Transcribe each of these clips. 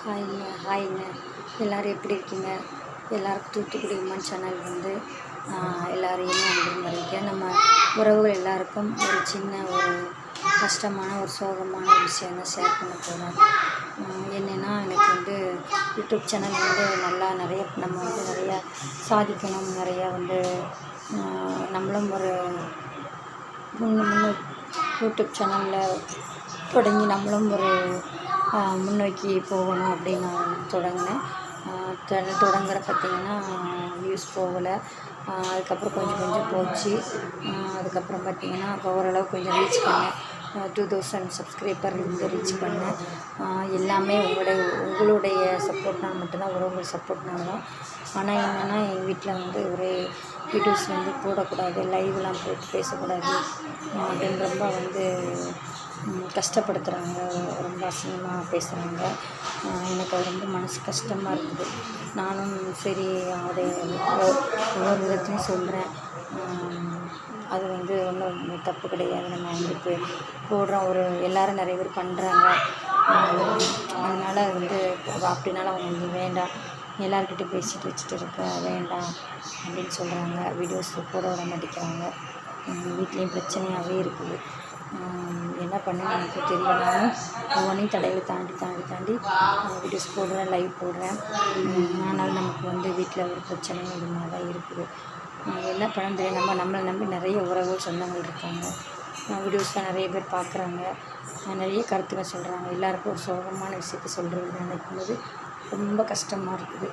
ஹாய்ங்க. எல்லோரும் எப்படி இருக்கீங்க? எல்லாருக்கும் தூத்துக்குடி உமன் சேனல் வந்து எல்லாரையுமே அன்புடன் வரவேற்கிறேன். நம்ம உறவுகள் எல்லாருக்கும் ஒரு சின்ன ஒரு கஷ்டமான ஒரு சோகமான ஒரு விஷயம் தான் ஷேர் பண்ண போகிறேன். என்னென்னா, எனக்கு வந்து யூடியூப் சேனல் வந்து நல்லா நம்ம வந்து நிறையா சாதிக்கணும், நிறையா வந்து நம்மளும் ஒரு யூடியூப் சேனலில் தொடங்கி நம்மளும் ஒரு முன்னோக்கி போகணும் அப்படின்னு நான் தொடங்கினேன். தொடங்குற பார்த்திங்கன்னா வியூஸ் போகலை. அதுக்கப்புறம் கொஞ்சம் கொஞ்சம் போச்சு. அதுக்கப்புறம் பார்த்திங்கன்னா இப்போ ஓரளவு கொஞ்சம் ரீச் பண்ணேன். 2000 சப்ஸ்கிரைபர் இருந்து ரீச் பண்ணேன். எல்லாமே உங்களுடைய சப்போர்ட்னால் மட்டும்தான், உறவுகள் சப்போர்ட்னால தான். ஆனால் என்னென்னா, எங்கள் வீட்டில் வந்து ஒரே வீடியோஸ் வந்து போடக்கூடாது, லைவ்லாம் போட்டு பேசக்கூடாது அப்படின்னு ரொம்ப வந்து கஷ்டப்படுத்துகிறாங்க, ரொம்ப அசிங்கமாக பேசுகிறாங்க. எனக்கு அது ரொம்ப மனசு கஷ்டமாக இருக்குது. நானும் சரி அதை ஒவ்வொரு விதத்துலையும் சொல்கிறேன். அது வந்து ஒன்றும் தப்பு கிடையாது. நம்ம வந்து இப்போ போடுறோம், எல்லோரும் நிறைய பேர் பண்ணுறாங்க. அதனால் வந்து அப்படின்னால அவங்க வந்து வேண்டாம், எல்லாருக்கிட்டே பேசிட்டு வச்சுட்டு இருக்க வேண்டாம் அப்படின்னு சொல்கிறாங்க. வீடியோஸ் போட விட மாட்டேங்கிறாங்க. வீட்லேயும் பிரச்சனையாகவே இருக்குது. என்ன பண்ணுன்னு எனக்கு தெரியல. நானும் ஒவ்வொன்றையும் தடையில் தாண்டி வீடியோஸ் போடுறேன், லைவ் போடுறேன். ஆனாலும் நமக்கு வந்து வீட்டில் ஒரு பிரச்சனையும் இது மாதிரி தான் இருக்குது. என்ன பண்ண தெரியும். நம்மளை நம்பி நிறைய உறவுகள் சொந்தங்கள் இருக்காங்க. வீடியோஸ்லாம் நிறைய பேர் பார்க்குறாங்க, நிறைய கருத்துக்கள் சொல்கிறாங்க. எல்லாருக்கும் ஒரு சோகமான விஷயத்த சொல்கிறது நினைக்கும்போது ரொம்ப கஷ்டமாக இருக்குது.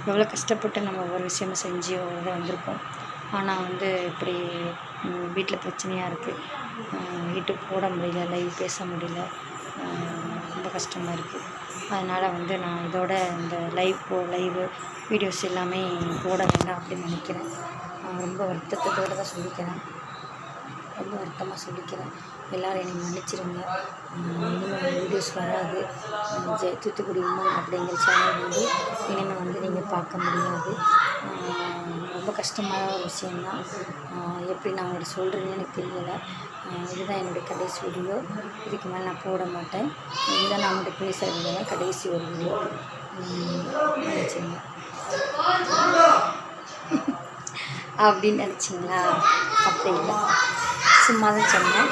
எவ்வளோ கஷ்டப்பட்டு நம்ம ஒவ்வொரு விஷயமும் செஞ்சு வந்திருக்கோம். ஆனால் வந்து இப்படி வீட்டில் பிரச்சனையாக இருக்குது. யூடியூப் போட முடியல, லைவ் பேச முடியல, ரொம்ப கஷ்டமாக இருக்குது. அதனால் வந்து நான் இதோட இந்த லைவ் வீடியோஸ் எல்லாமே போட வேண்டாம் அப்படின்னு நினைக்கிறேன். ரொம்ப வருத்தத்தோடு தான் சொல்லிக்கிறேன், ரொம்ப வருத்தமாக சொல்லிக்கிறேன். எல்லோரும் என்னை மன்னிச்சிருங்க. இனிமேல் வீடியோஸ் வராது. தூத்துக்குடி உமன் அப்படிங்கிற சேனல் வந்து இனிமேல் வந்து நீங்கள் பார்க்க முடியாது. ரொம்ப கஷ்டமான ஒரு விஷயந்தான். எப்படி நான் உங்களுக்கு சொல்கிறேன்னு எனக்கு தெரியலை. இதுதான் என்னுடைய கடைசி வீடியோ. இதுக்கு மேலே நான் போட மாட்டேன். இதுதான் நான் உங்கள்கிட்ட பேசுகிறதுனால கடைசி ஒரு வீடியோ நினச்சிங்க அப்படின்னு நினச்சிங்களா? அப்படி இல்லை, சும்மா தான் சொன்னேன்.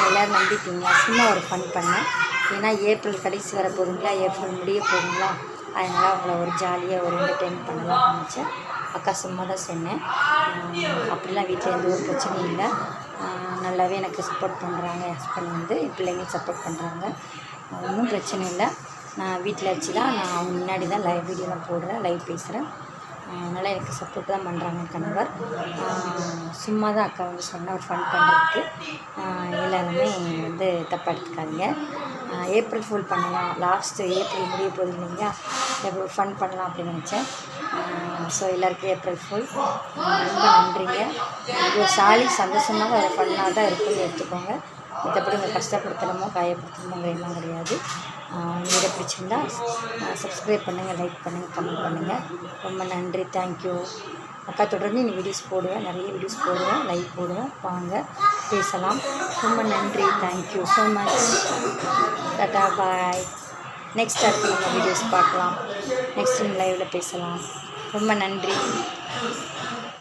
எல்லோரும் நம்பிட்டீங்க. சும்மா ஒரு ஃபன் பண்ணேன். ஏன்னா ஏப்ரல் கடைசி வர போகுதுங்களா, ஏப்ரல் முடிய போகுதுங்களா, அதனால் அவங்கள ஒரு ஜாலியாக ஒரு என்டர்டெயின் பண்ணலாம் நினச்சேன். அக்கா சும்மா தான் சொன்னேன். அப்படிலாம் வீட்டில் எந்த ஒரு பிரச்சனையும் இல்லை. நல்லாவே எனக்கு சப்போர்ட் பண்ணுறாங்க. என் ஹஸ்பண்ட் வந்து என் பிள்ளைங்க சப்போர்ட் பண்ணுறாங்க. ஒன்றும் பிரச்சனை இல்லை. நான் வீட்டில் வச்சு தான் நான் அவங்க முன்னாடி தான் லைவ் வீடியோலாம் போடுறேன், லைவ் பேசுகிறேன். அதனால் எனக்கு சப்போர்ட் தான் பண்ணுறாங்க கணவர். சும்மா தான் அக்கா வந்து சொன்ன ஒரு ஃபன் பண்ணுறதுக்கு. எல்லாருமே வந்து தப்பாக எடுத்துக்காதீங்க. ஏப்ரல் ஃபுல் பண்ணலாம், லாஸ்ட்டு ஏப்ரல் முடிய போகுது இல்லைங்களா, ஏப்ரல் ஃபன் பண்ணலாம் அப்படின்னு நினச்சேன். ஸோ எல்லாருக்கும் ஏப்ரல் ஃபுல். ரொம்ப நன்றிங்க. இது ஒரு சந்தோஷமாக ஒரு ஃபன்னாக தான் இருக்குன்னு எடுத்துக்கோங்க. மற்றபடி உங்கள் கஷ்டப்படுத்தணுமோ காயப்படுத்தணுமோ எல்லாம் கிடையாது. வீடியோ பிடிச்சிருந்தா சப்ஸ்கிரைப் பண்ணுங்கள், லைக் பண்ணுங்கள், கமெண்ட் பண்ணுங்கள். ரொம்ப நன்றி, தேங்க்யூ. அக்கா தொடர்ந்து இந்த வீடியோஸ் போடுவேன், நிறைய வீடியோஸ் போடுவேன், லைவ் போடுவேன். வாங்க பேசலாம். ரொம்ப நன்றி, தேங்க்யூ ஸோ மச். டாடா, பாய். நெக்ஸ்ட் அடுத்து நம்ம வீடியோஸ் பார்க்கலாம். நெக்ஸ்ட் லைவில் பேசலாம். ரொம்ப நன்றி.